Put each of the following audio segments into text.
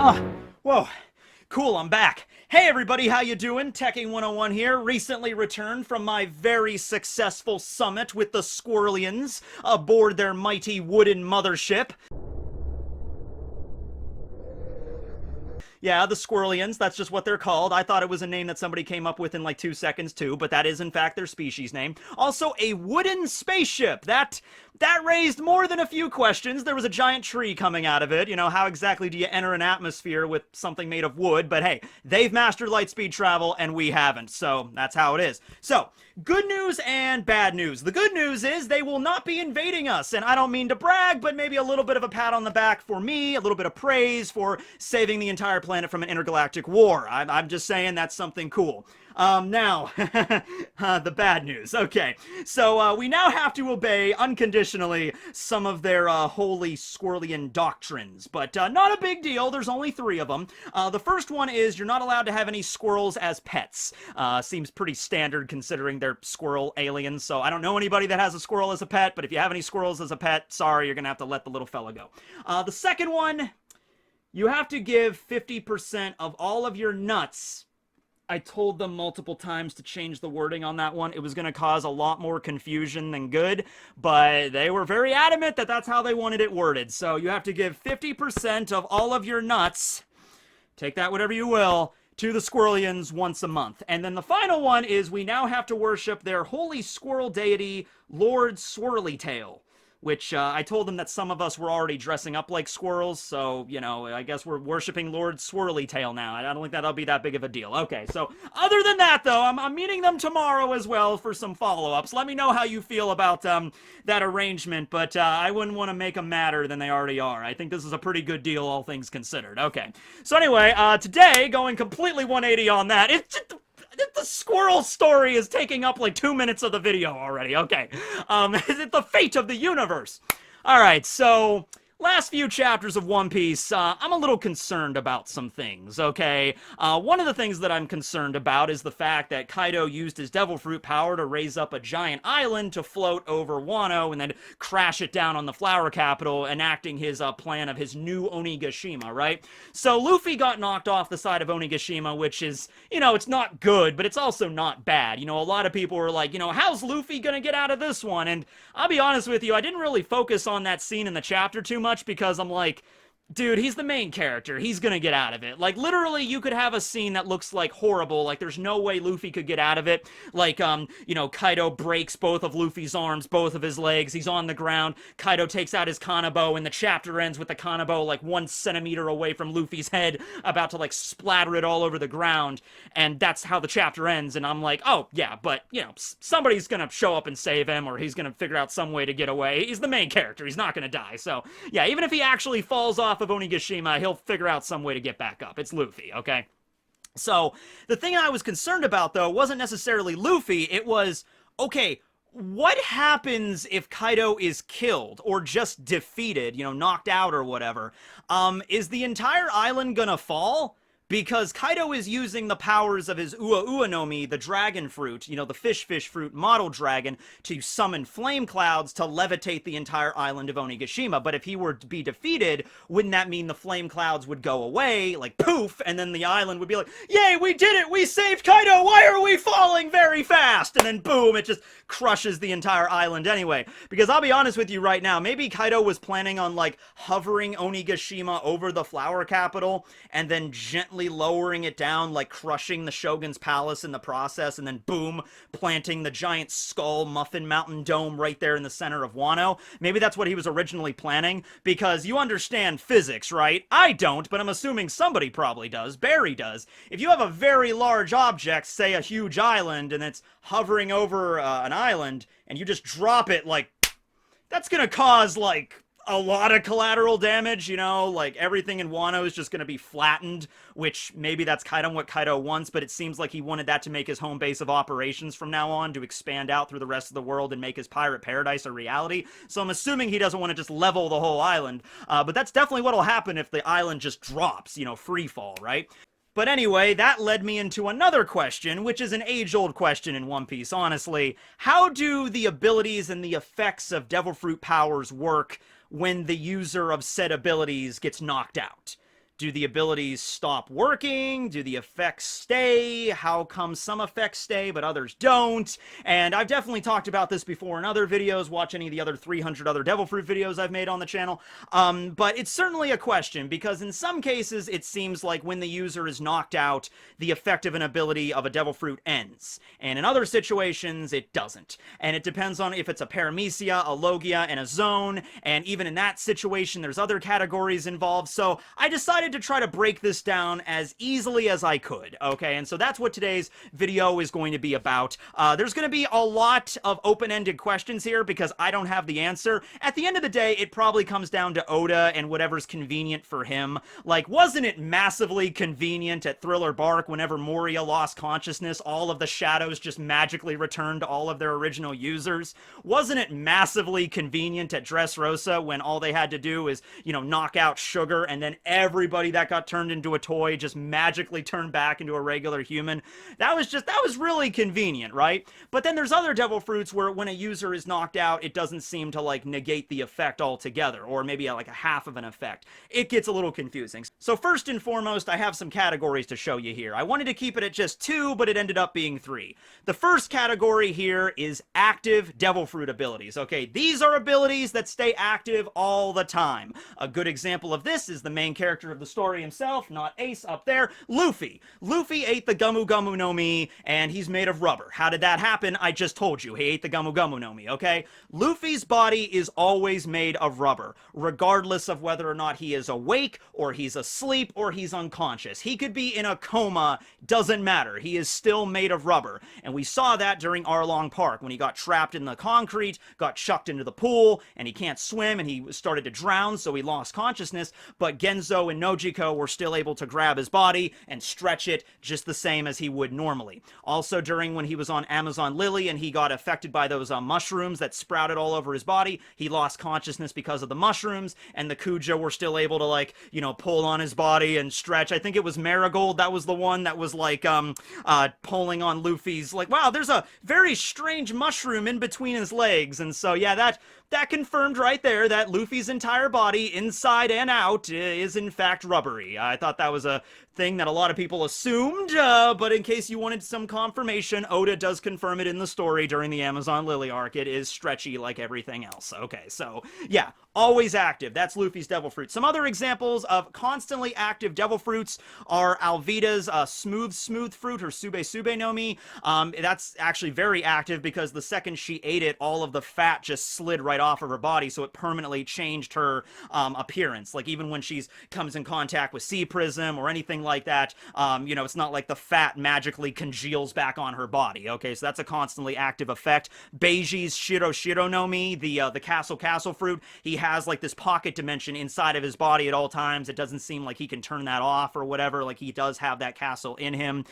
Oh, whoa. Cool, I'm back. Hey everybody, how you doing? Tekking101 here, recently returned from my very successful summit with the Squirrelians aboard their mighty wooden mothership. Yeah, the Squirrelians, that's just what they're called. I thought it was a name that somebody came up with in like 2 seconds too, but that is in fact their species name. Also, a wooden spaceship. That raised more than a few questions. There was a giant tree coming out of it. You know, how exactly do you enter an atmosphere with something made of wood? But hey, they've mastered light speed travel and we haven't, so that's how it is. So, good news and bad news. The good news is they will not be invading us, and I don't mean to brag, but maybe a little bit of a pat on the back for me, a little bit of praise for saving the entire planet from an intergalactic war. I'm just saying that's something cool. Now, the bad news. Okay, so we now have to obey unconditionally some of their holy Squirrelian doctrines, but not a big deal. There's only 3 of them. The first one is you're not allowed to have any squirrels as pets. Seems pretty standard considering they're squirrel aliens, so I don't know anybody that has a squirrel as a pet, but if you have any squirrels as a pet, sorry, you're gonna have to let the little fella go. The second one, you have to give 50% of all of your nuts. I told them multiple times to change the wording on that one. It was going to cause a lot more confusion than good, but they were very adamant that that's how they wanted it worded. So you have to give 50% of all of your nuts, take that whatever you will, to the Squirrelians once a month. And then the final one is we now have to worship their holy squirrel deity, Lord Swirlytail. Which, I told them that some of us were already dressing up like squirrels, so, you know, I guess we're worshiping Lord Swirlytail now. I don't think that'll be that big of a deal. Okay, so, other than that, though, I'm meeting them tomorrow as well for some follow-ups. Let me know how you feel about, that arrangement, but, I wouldn't want to make them madder than they already are. I think this is a pretty good deal, all things considered. Okay, so anyway, today, going completely 180 on that, it's just... The squirrel story is taking up like 2 minutes of the video already. Okay. Is it the fate of the universe? Alright, so... last few chapters of One Piece, I'm a little concerned about some things, okay? One of the things that I'm concerned about is the fact that Kaido used his devil fruit power to raise up a giant island to float over Wano and then crash it down on the flower capital, enacting his plan of his new Onigashima, right? So Luffy got knocked off the side of Onigashima, which is, you know, it's not good, but it's also not bad. You know, a lot of people were like, you know, how's Luffy gonna get out of this one? And I'll be honest with you, I didn't really focus on that scene in the chapter too much, because I'm like, dude, he's the main character. He's gonna get out of it. Like, literally, you could have a scene that looks, like, horrible. Like, there's no way Luffy could get out of it. Like, you know, Kaido breaks both of Luffy's arms, both of his legs. He's on the ground. Kaido takes out his Kanabo, and the chapter ends with the Kanabo, like, 1 centimeter away from Luffy's head, about to, like, splatter it all over the ground. And that's how the chapter ends. And I'm like, oh, yeah, but, you know, somebody's gonna show up and save him, or he's gonna figure out some way to get away. He's the main character. He's not gonna die. So, yeah, even if he actually falls off of Onigashima, he'll figure out some way to get back up. It's Luffy, okay? So, the thing I was concerned about, though, wasn't necessarily Luffy. It was, okay, what happens if Kaido is killed, or just defeated, you know, knocked out or whatever? Is the entire island gonna fall? Because Kaido is using the powers of his Ua Ua no Mi, the dragon fruit, you know, the fish fruit model dragon, to summon flame clouds to levitate the entire island of Onigashima. But if he were to be defeated, wouldn't that mean the flame clouds would go away, like poof, and then the island would be like, yay, we did it, we saved Kaido, why are we falling very fast? And then boom, it just crushes the entire island anyway. Because I'll be honest with you right now, maybe Kaido was planning on, like, hovering Onigashima over the flower capital, and then gently lowering it down, like crushing the Shogun's palace in the process, and then boom, planting the giant skull Muffin Mountain dome right there in the center of Wano. Maybe that's what he was originally planning, because you understand physics, right? I don't, but I'm assuming somebody probably does. Barry does. If you have a very large object, say a huge island, and it's hovering over an island, and you just drop it, like, that's gonna cause, like, a lot of collateral damage, you know, like everything in Wano is just going to be flattened, which maybe that's kind of what Kaido wants, but it seems like he wanted that to make his home base of operations from now on, to expand out through the rest of the world and make his pirate paradise a reality. So I'm assuming he doesn't want to just level the whole island, but that's definitely what'll happen if the island just drops, you know, free fall, right? But anyway, that led me into another question, which is an age-old question in One Piece, honestly. How do the abilities and the effects of Devil Fruit powers work when the user of said abilities gets knocked out? Do the abilities stop working? Do the effects stay? How come some effects stay but others don't? And I've definitely talked about this before in other videos. Watch any of the other 300 other Devil Fruit videos I've made on the channel. But it's certainly a question, because in some cases it seems like when the user is knocked out, the effect of an ability of a Devil Fruit ends. And in other situations, it doesn't. And it depends on if it's a paramecia, a logia, and a zone. And even in that situation, there's other categories involved. So I decided to try to break this down as easily as I could, okay? And so that's what today's video is going to be about. There's going to be a lot of open-ended questions here because I don't have the answer. At the end of the day, it probably comes down to Oda and whatever's convenient for him. Like, wasn't it massively convenient at Thriller Bark whenever Moria lost consciousness, all of the shadows just magically returned to all of their original users? Wasn't it massively convenient at Dressrosa when all they had to do is, you know, knock out Sugar and then everybody that got turned into a toy just magically turned back into a regular human? That was really convenient, right? But then there's other Devil Fruits where when a user is knocked out, it doesn't seem to like negate the effect altogether, or maybe like a half of an effect. It gets a little confusing. So first and foremost, I have some categories to show you here. I wanted to keep it at just 2, but it ended up being 3. The first category here is active Devil Fruit abilities. Okay, these are abilities that stay active all the time. A good example of this is the main character of the story himself, not Ace up there, Luffy. Luffy ate the Gumu Gumu no Mi, and he's made of rubber. How did that happen? I just told you. He ate the Gumu Gumu no Mi, okay? Luffy's body is always made of rubber, regardless of whether or not he is awake, or he's asleep, or he's unconscious. He could be in a coma, doesn't matter. He is still made of rubber. And we saw that during Arlong Park, when he got trapped in the concrete, got chucked into the pool, and he can't swim, and he started to drown, so he lost consciousness, but Genzo and Nojiko were still able to grab his body and stretch it just the same as he would normally. Also, during when he was on Amazon Lily and he got affected by those mushrooms that sprouted all over his body, he lost consciousness because of the mushrooms, and the Kuja were still able to, like, you know, pull on his body and stretch. I think it was Marigold, that was the one that was like pulling on Luffy's, like, wow, there's a very strange mushroom in between his legs. And so yeah, that confirmed right there that Luffy's entire body, inside and out, is in fact rubbery. I thought that was a thing that a lot of people assumed, but in case you wanted some confirmation, Oda does confirm it in the story during the Amazon Lily arc. It is stretchy like everything else. Okay, so yeah, always active. That's Luffy's Devil Fruit. Some other examples of constantly active Devil Fruits are Alvida's Smooth Fruit, or Sube no Mi. That's actually very active because the second she ate it, all of the fat just slid right off of her body, so it permanently changed her appearance. Like, even when she's comes in contact with Sea Prism or anything like that, you know, it's not like the fat magically congeals back on her body. Okay, so that's a constantly active effect. Beiji's Shiro no Mi, the Castle Fruit, he has like this pocket dimension inside of his body at all times. It doesn't seem like he can turn that off or whatever. Like, he does have that castle in him.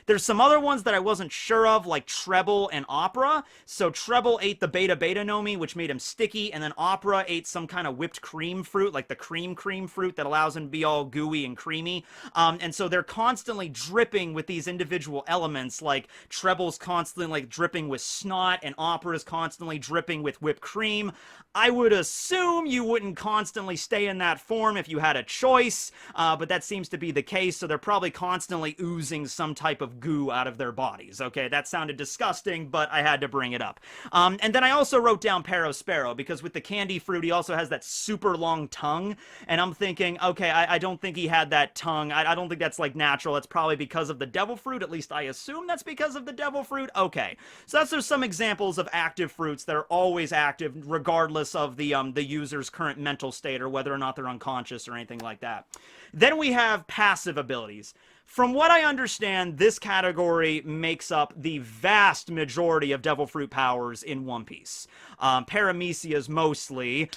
There's some other ones that I wasn't sure of, like Treble and Opera. So Treble ate the Beta no Mi, which made him sticky, and then Opera ate some kind of whipped cream fruit, like the cream fruit that allows him to be all gooey and creamy. And so they're constantly dripping with these individual elements, like Treble's constantly like dripping with snot, and Opera's constantly dripping with whipped cream. I would assume you wouldn't constantly stay in that form if you had a choice, but that seems to be the case, so they're probably constantly oozing some type of goo out of their bodies. Okay, that sounded disgusting, but I had to bring it up. And then I also wrote down Perospero, because with the candy fruit, he also has that super long tongue, and I'm thinking, okay, I don't think he had that tongue. I don't think that's, like, natural. It's probably because of the Devil Fruit. At least I assume that's because of the Devil Fruit. Okay, so that's just some examples of active fruits that are always active, regardless of the user's current mental state, or whether or not they're unconscious or anything like that. Then we have passive abilities. From what I understand, this category makes up the vast majority of Devil Fruit powers in One Piece. Paramecias mostly.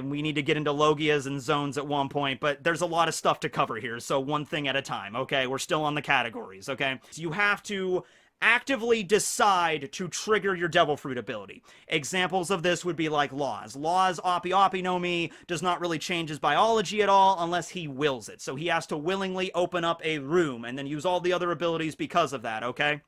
We need to get into Logias and zones at one point, but there's a lot of stuff to cover here, so one thing at a time, okay? We're still on the categories, okay? So you have to actively decide to trigger your Devil Fruit ability. Examples of this would be like Law's. Law's Oppi no Mi does not really change his biology at all unless he wills it. So he has to willingly open up a room and then use all the other abilities because of that, okay?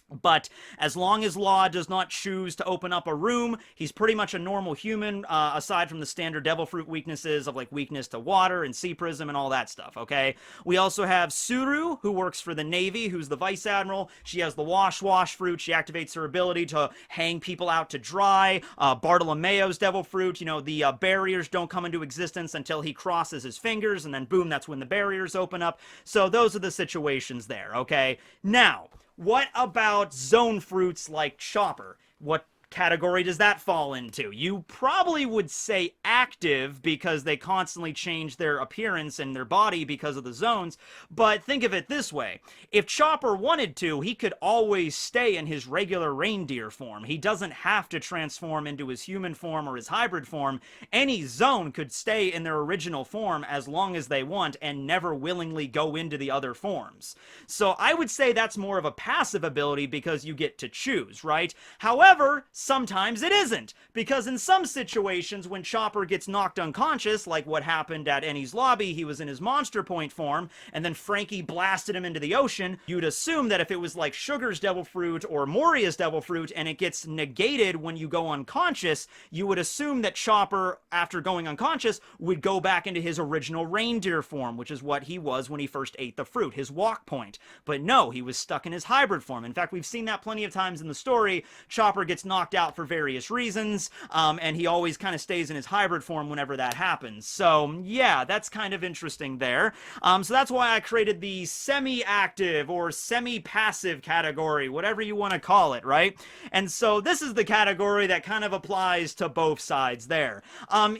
But as long as Law does not choose to open up a room, he's pretty much a normal human, aside from the standard devil fruit weaknesses of like weakness to water and sea prism and all that stuff, okay? We also have Suru, who works for the Navy, who's the vice admiral. She has the wash fruit. She activates her ability to hang people out to dry. Bartolomeo's devil fruit, you know, the barriers don't come into existence until he crosses his fingers, and then boom, that's when the barriers open up. So those are the situations there, okay? Now, what about zone fruits like Chopper? What category does that fall into? You probably would say active because they constantly change their appearance and their body because of the zones, but think of it this way. If Chopper wanted to, he could always stay in his regular reindeer form. He doesn't have to transform into his human form or his hybrid form. Any zone could stay in their original form as long as they want and never willingly go into the other forms. So I would say that's more of a passive ability because you get to choose, right? However, sometimes it isn't, because in some situations when Chopper gets knocked unconscious, like what happened at Ennie's lobby, he was in his monster point form, and then Frankie blasted him into the ocean, you'd assume that if it was like Sugar's devil fruit or Moria's devil fruit, and it gets negated when you go unconscious, you would assume that Chopper, after going unconscious, would go back into his original reindeer form, which is what he was when he first ate the fruit, his walk point. But no, he was stuck in his hybrid form. In fact, we've seen that plenty of times in the story. Chopper gets knocked out for various reasons, and he always kind of stays in his hybrid form whenever that happens. So yeah, that's kind of interesting there. So that's why I created the semi-active or semi-passive category, whatever you want to call it, right? And so this is the category that kind of applies to both sides there.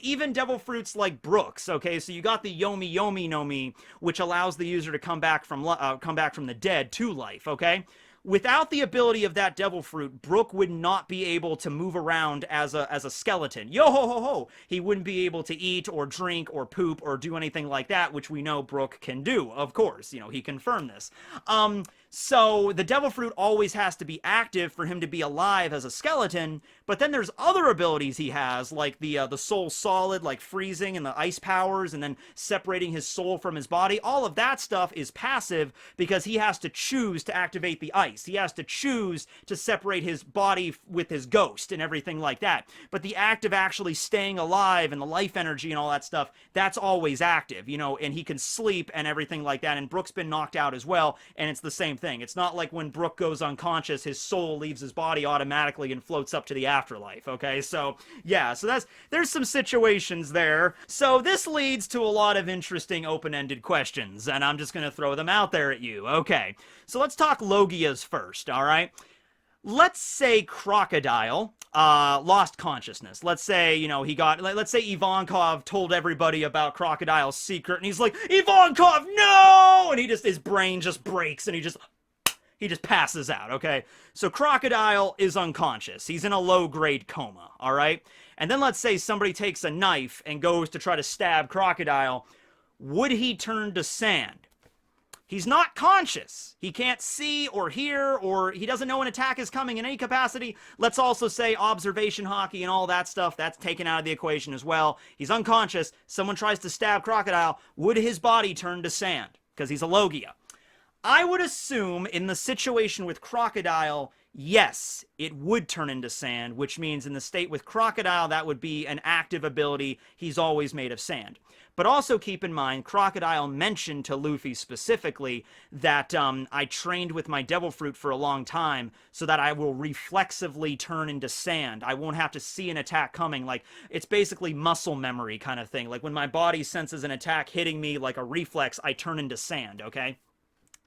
Even devil fruits like Brooks, okay, so you got the Yomi Yomi no Mi, which allows the user to come back from the dead to life, okay? Without the ability of that devil fruit, Brook would not be able to move around as a skeleton. Yo ho ho ho! He wouldn't be able to eat or drink or poop or do anything like that, which we know Brook can do, of course. You know, he confirmed this. So the devil fruit always has to be active for him to be alive as a skeleton, but then there's other abilities he has, like the soul solid, like freezing and the ice powers, and then separating his soul from his body. All of that stuff is passive because he has to choose to activate the ice. He has to choose to separate his body with his ghost and everything like that. But the act of actually staying alive and the life energy and all that stuff, that's always active, you know, and he can sleep and everything like that. And Brook's been knocked out as well, and it's the same thing. It's not like when Brook goes unconscious, his soul leaves his body automatically and floats up to the afterlife, okay? So, yeah, so there's some situations there. So this leads to a lot of interesting open-ended questions, and I'm just going to throw them out there at you. Okay, so let's talk Logias first, all right? Let's say Crocodile lost consciousness. Let's say, you know, let's say Ivankov told everybody about Crocodile's secret, and he's like, Ivankov, no! And his brain just breaks, and he just passes out, okay? So Crocodile is unconscious. He's in a low-grade coma, all right? And then let's say somebody takes a knife and goes to try to stab Crocodile. Would he turn to sand? He's not conscious. He can't see or hear, or he doesn't know an attack is coming in any capacity. Let's also say observation hockey and all that stuff, that's taken out of the equation as well. He's unconscious. Someone tries to stab Crocodile. Would his body turn to sand? Because he's a Logia. I would assume in the situation with Crocodile, yes, it would turn into sand, which means in the state with Crocodile, that would be an active ability. He's always made of sand. But also keep in mind, Crocodile mentioned to Luffy specifically that I trained with my devil fruit for a long time so that I will reflexively turn into sand. I won't have to see an attack coming. Like, it's basically muscle memory kind of thing. Like, when my body senses an attack hitting me like a reflex, I turn into sand, okay?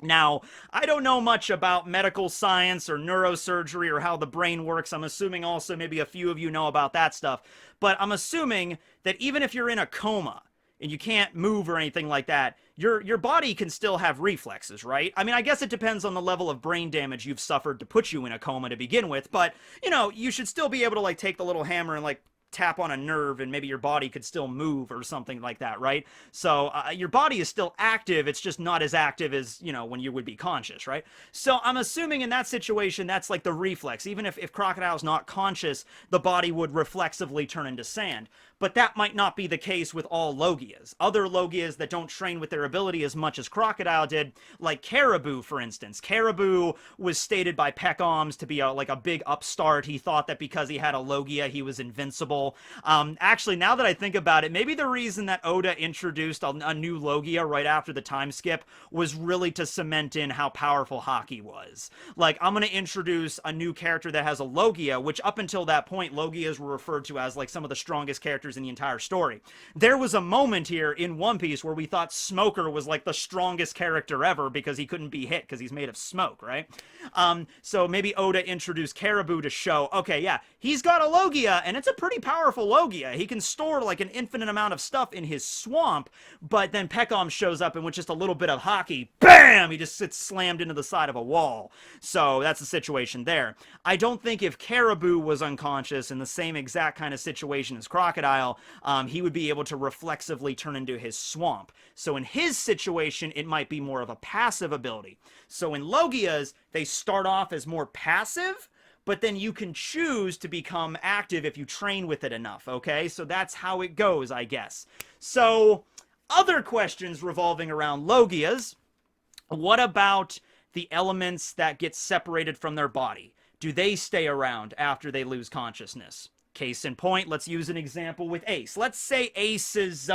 Now, I don't know much about medical science or neurosurgery or how the brain works. I'm assuming also maybe a few of you know about that stuff. But I'm assuming that even if you're in a coma and you can't move or anything like that, your body can still have reflexes, right? I mean, I guess it depends on the level of brain damage you've suffered to put you in a coma to begin with. But, you know, you should still be able to, like, take the little hammer and, like, tap on a nerve and maybe your body could still move or something like that, right? So your body is still active, it's just not as active as, you know, when you would be conscious, right? So I'm assuming in that situation, that's like the reflex. Even if Crocodile's not conscious, the body would reflexively turn into sand. But that might not be the case with all Logias. Other Logias that don't train with their ability as much as Crocodile did, like Caribou, for instance. Caribou was stated by Peckoms to be like a big upstart. He thought that because he had a Logia, he was invincible. Actually, now that I think about it, maybe the reason that Oda introduced a new Logia right after the time skip was really to cement in how powerful Haki was. Like, I'm going to introduce a new character that has a Logia, which up until that point, Logias were referred to as like some of the strongest characters in the entire story. There was a moment here in One Piece where we thought Smoker was like the strongest character ever because he couldn't be hit because he's made of smoke, right? So maybe Oda introduced Caribou to show, okay, yeah, he's got a Logia, and it's a pretty powerful Logia. He can store like an infinite amount of stuff in his swamp, but then Peckham shows up and with just a little bit of Haki, BAM! He just sits slammed into the side of a wall. So that's the situation there. I don't think if Caribou was unconscious in the same exact kind of situation as Crocodile, he would be able to reflexively turn into his swamp. So in his situation, it might be more of a passive ability. So in Logias, they start off as more passive, but then you can choose to become active if you train with it enough, okay? So that's how it goes, I guess. So, other questions revolving around Logias. What about the elements that get separated from their body? Do they stay around after they lose consciousness? Case in point, let's use an example with Ace. Let's say Ace is,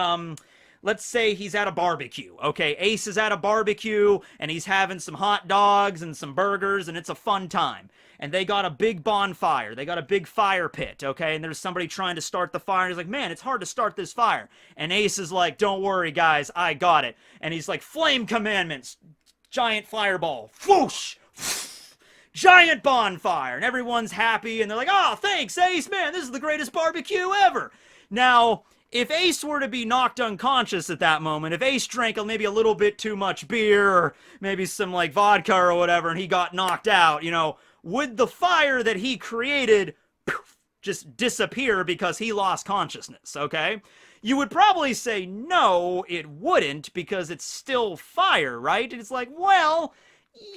let's say he's at a barbecue. Okay, Ace is at a barbecue, and he's having some hot dogs and some burgers, and it's a fun time. And they got a big bonfire. They got a big fire pit, okay? And there's somebody trying to start the fire. He's like, man, it's hard to start this fire. And Ace is like, don't worry, guys, I got it. And he's like, flame commandments, giant fireball, whoosh, giant bonfire, and everyone's happy, and they're like, oh, thanks, Ace, man, this is the greatest barbecue ever. Now, if Ace were to be knocked unconscious at that moment, if Ace drank maybe a little bit too much beer, or maybe some, like, vodka or whatever, and he got knocked out, you know, would the fire that he created poof, just disappear because he lost consciousness, okay? You would probably say, no, it wouldn't, because it's still fire, right? And it's like, well,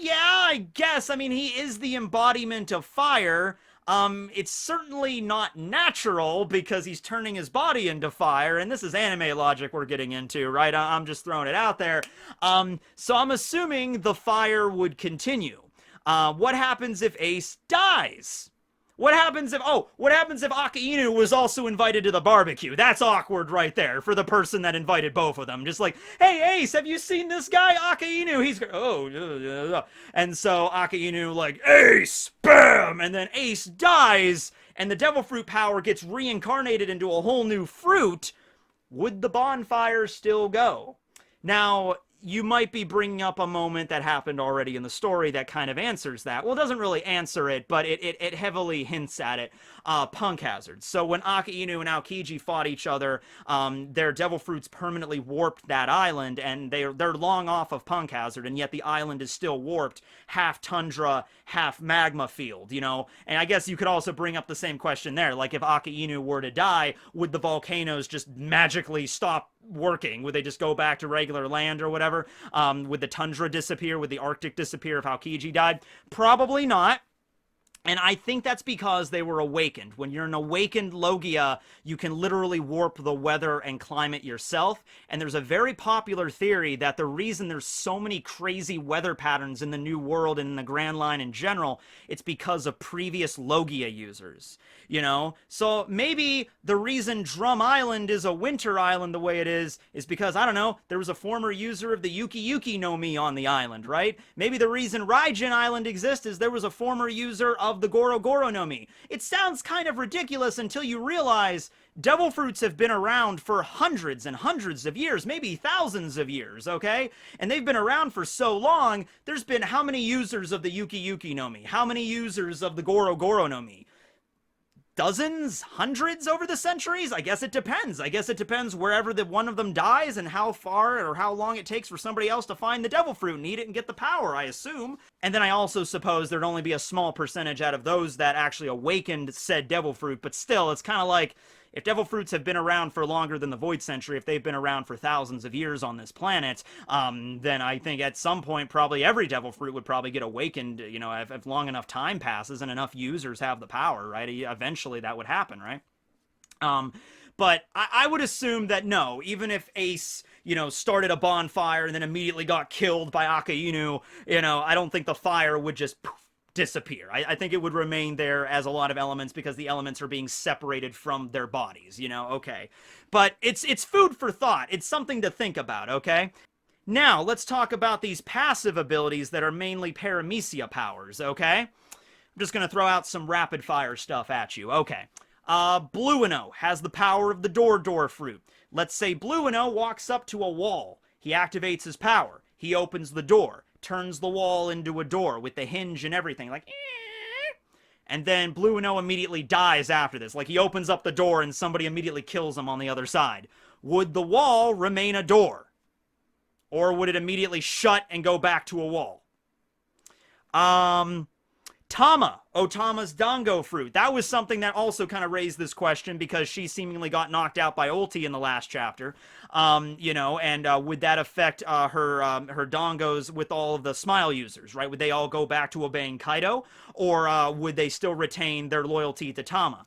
yeah, I guess. I mean, he is the embodiment of fire. It's certainly not natural because he's turning his body into fire, and this is anime logic we're getting into, right? I'm just throwing it out there. So I'm assuming the fire would continue. What happens if Ace dies? What happens if Akainu was also invited to the barbecue? That's awkward right there for the person that invited both of them. Just like, hey, Ace, have you seen this guy, Akainu? He's, and so Akainu like, Ace, bam! And then Ace dies, and the devil fruit power gets reincarnated into a whole new fruit. Would the bonfire still go? Now, you might be bringing up a moment that happened already in the story that kind of answers that. Well, it doesn't really answer it, but it heavily hints at it. Punk hazards. So when Akainu and Aokiji fought each other, their devil fruits permanently warped that island, and they're long off of Punk hazard, and yet the island is still warped, half tundra, half magma field, you know? And I guess you could also bring up the same question there. Like, if Akainu were to die, would the volcanoes just magically stop working? Would they just go back to regular land or whatever? Would the tundra disappear? Would the Arctic disappear if Aokiji died? Probably not. And I think that's because they were awakened. When you're an awakened Logia, you can literally warp the weather and climate yourself. And there's a very popular theory that the reason there's so many crazy weather patterns in the New World and in the Grand Line in general, it's because of previous Logia users. You know? So maybe the reason Drum Island is a winter island the way it is because, I don't know, there was a former user of the Yuki Yuki no Mi on the island, right? Maybe the reason Raijin Island exists is there was a former user of the Goro Goro no Mi. It sounds kind of ridiculous until you realize devil fruits have been around for hundreds and hundreds of years, maybe thousands of years, okay? And they've been around for so long, there's been how many users of the Yuki Yuki no Mi? How many users of the Goro Goro no Mi? Dozens? Hundreds over the centuries? I guess it depends. I guess it depends wherever one of them dies and how far or how long it takes for somebody else to find the devil fruit and eat it and get the power, I assume. And then I also suppose there'd only be a small percentage out of those that actually awakened said devil fruit, but still, it's kind of like, if devil fruits have been around for longer than the Void Century, if they've been around for thousands of years on this planet, then I think at some point probably every devil fruit would probably get awakened, you know, if long enough time passes and enough users have the power, right? Eventually that would happen, right? But I would assume that no, even if Ace, you know, started a bonfire and then immediately got killed by Akainu, you know, I don't think the fire would just poof, disappear. I think it would remain there as a lot of elements because the elements are being separated from their bodies, you know, okay. But it's food for thought. It's something to think about, okay? Now, let's talk about these passive abilities that are mainly paramecia powers, okay? I'm just going to throw out some rapid fire stuff at you, okay. Bluino has the power of the door fruit. Let's say Bluino walks up to a wall. He activates his power. He opens the door, turns the wall into a door with the hinge and everything, like, and then Bluino immediately dies after this. Like, he opens up the door and somebody immediately kills him on the other side. Would the wall remain a door? Or would it immediately shut and go back to a wall? Tama, Otama's Dango fruit. That was something that also kind of raised this question because she seemingly got knocked out by Ulti in the last chapter. You know, and would that affect her Dongos with all of the Smile users, right? Would they all go back to obeying Kaido? Or would they still retain their loyalty to Tama?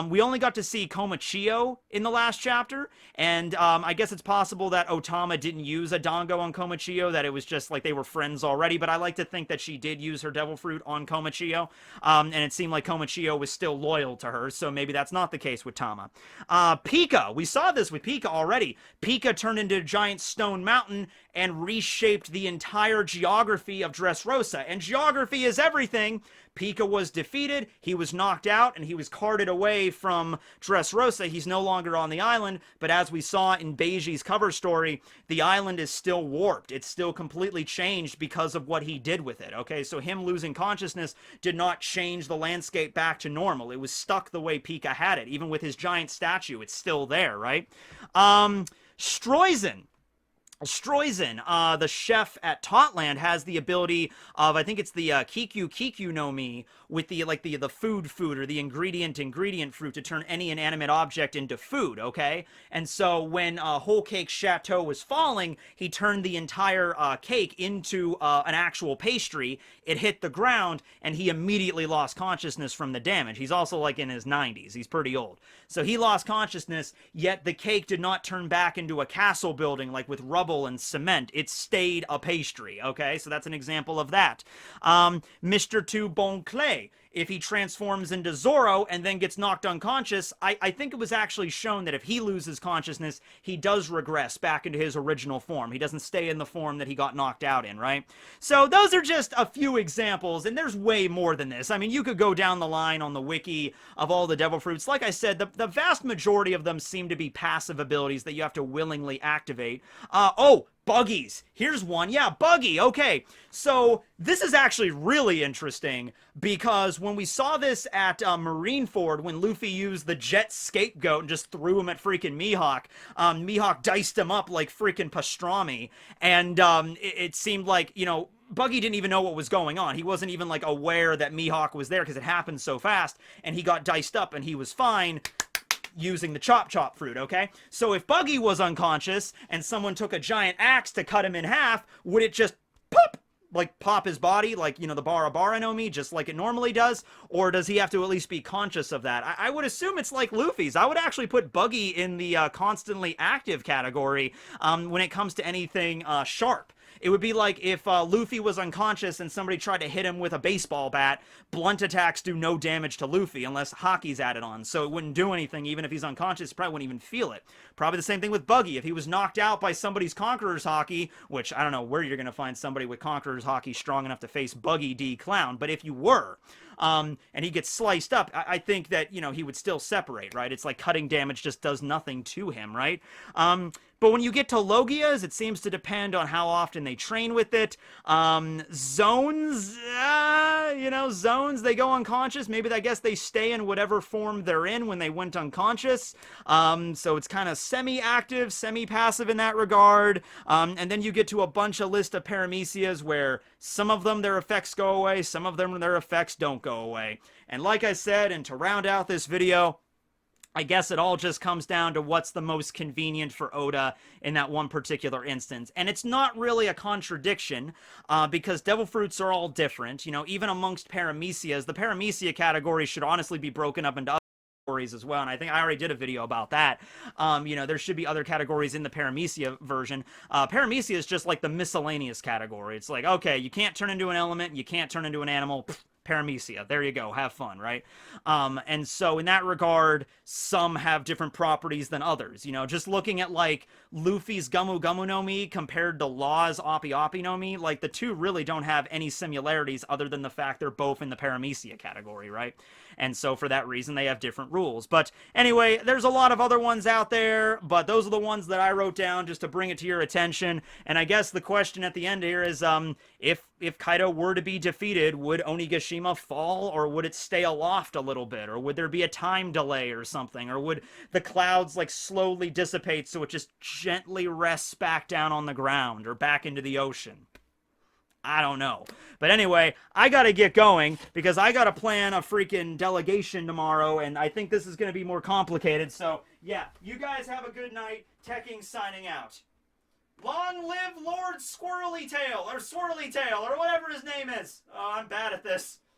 We only got to see Komachio in the last chapter, and I guess it's possible that Otama didn't use a Dango on Komachio, that it was just like they were friends already, but I like to think that she did use her Devil Fruit on Komachio, and it seemed like Komachio was still loyal to her, so maybe that's not the case with Tama. Pika, we saw this with Pika already. Pika turned into a giant stone mountain and reshaped the entire geography of Dressrosa, and geography is everything. Pika was defeated, he was knocked out, and he was carted away from Dressrosa. He's no longer on the island, but as we saw in Beiji's cover story, the island is still warped. It's still completely changed because of what he did with it, okay? So him losing consciousness did not change the landscape back to normal. It was stuck the way Pika had it. Even with his giant statue, it's still there, right? Streusen, the chef at Totland, has the ability of, I think it's the Kiku no Mi, with the food or the ingredient fruit to turn any inanimate object into food, okay? And so when Whole Cake Chateau was falling, he turned the entire cake into an actual pastry. It hit the ground, and he immediately lost consciousness from the damage. He's also like in his 90s. He's pretty old. So he lost consciousness, yet the cake did not turn back into a castle building like with rubble and cement. It stayed a pastry, okay? So that's an example of that. Mr. Two Bon Clay, if he transforms into Zoro and then gets knocked unconscious, I think it was actually shown that if he loses consciousness, he does regress back into his original form. He doesn't stay in the form that he got knocked out in, right? So those are just a few examples, and there's way more than this. I mean, you could go down the line on the wiki of all the devil fruits. Like I said, the vast majority of them seem to be passive abilities that you have to willingly activate. Buggies. Here's one. Yeah, Buggy. Okay. So this is actually really interesting because when we saw this at Marineford, when Luffy used the jet scapegoat and just threw him at freaking Mihawk, Mihawk diced him up like freaking pastrami. And it seemed like, you know, Buggy didn't even know what was going on. He wasn't even like aware that Mihawk was there because it happened so fast, and he got diced up and he was fine using the chop fruit, okay? So if Buggy was unconscious and someone took a giant axe to cut him in half, would it just pop? Like pop his body, like, you know, the Bara no Mi, just like it normally does? Or does he have to at least be conscious of that? I would assume it's like Luffy's. I would actually put Buggy in the constantly active category when it comes to anything sharp. It would be like if Luffy was unconscious and somebody tried to hit him with a baseball bat. Blunt attacks do no damage to Luffy unless Haki's added on, so it wouldn't do anything. Even if he's unconscious, probably wouldn't even feel it. Probably the same thing with Buggy. If he was knocked out by somebody's Conqueror's Haki, which I don't know where you're going to find somebody with Conqueror's Haki strong enough to face Buggy D. Clown, but if you were, and he gets sliced up, I think that, you know, he would still separate, right? It's like cutting damage just does nothing to him, right? But when you get to Logias, it seems to depend on how often they train with it. Zones, you know, zones, they go unconscious. Maybe, I guess, they stay in whatever form they're in when they went unconscious. So it's kind of semi-active, semi-passive in that regard. And then you get to a bunch of list of paramecias where some of them, their effects go away, some of them, their effects don't go away. And like I said, and to round out this video, I guess it all just comes down to what's the most convenient for Oda in that one particular instance. And it's not really a contradiction, because devil fruits are all different. You know, even amongst paramecias, the paramecia category should honestly be broken up into categories as well, and I think I already did a video about that. You know, there should be other categories in the paramecia version. Paramecia is just like the miscellaneous category. It's like, okay, you can't turn into an element, you can't turn into an animal. Pfft, paramecia, there you go, have fun, right? And so in that regard, some have different properties than others. You know, just looking at like Luffy's Gumu Gumu no Mi compared to Law's Oppi Oppi no Mi, like the two really don't have any similarities other than the fact they're both in the paramecia category, right? And so for that reason, they have different rules. But anyway, there's a lot of other ones out there, but those are the ones that I wrote down just to bring it to your attention. And I guess the question at the end here is, if Kaido were to be defeated, would Onigashima fall, or would it stay aloft a little bit, or would there be a time delay or something, or would the clouds like slowly dissipate so it just gently rests back down on the ground or back into the ocean? I don't know. But anyway, I gotta get going because I gotta plan a freaking delegation tomorrow, and I think this is gonna be more complicated. So, yeah, you guys have a good night. Tekking signing out. Long live Lord Squirrely Tail, or Swirly Tail, or whatever his name is. Oh, I'm bad at this.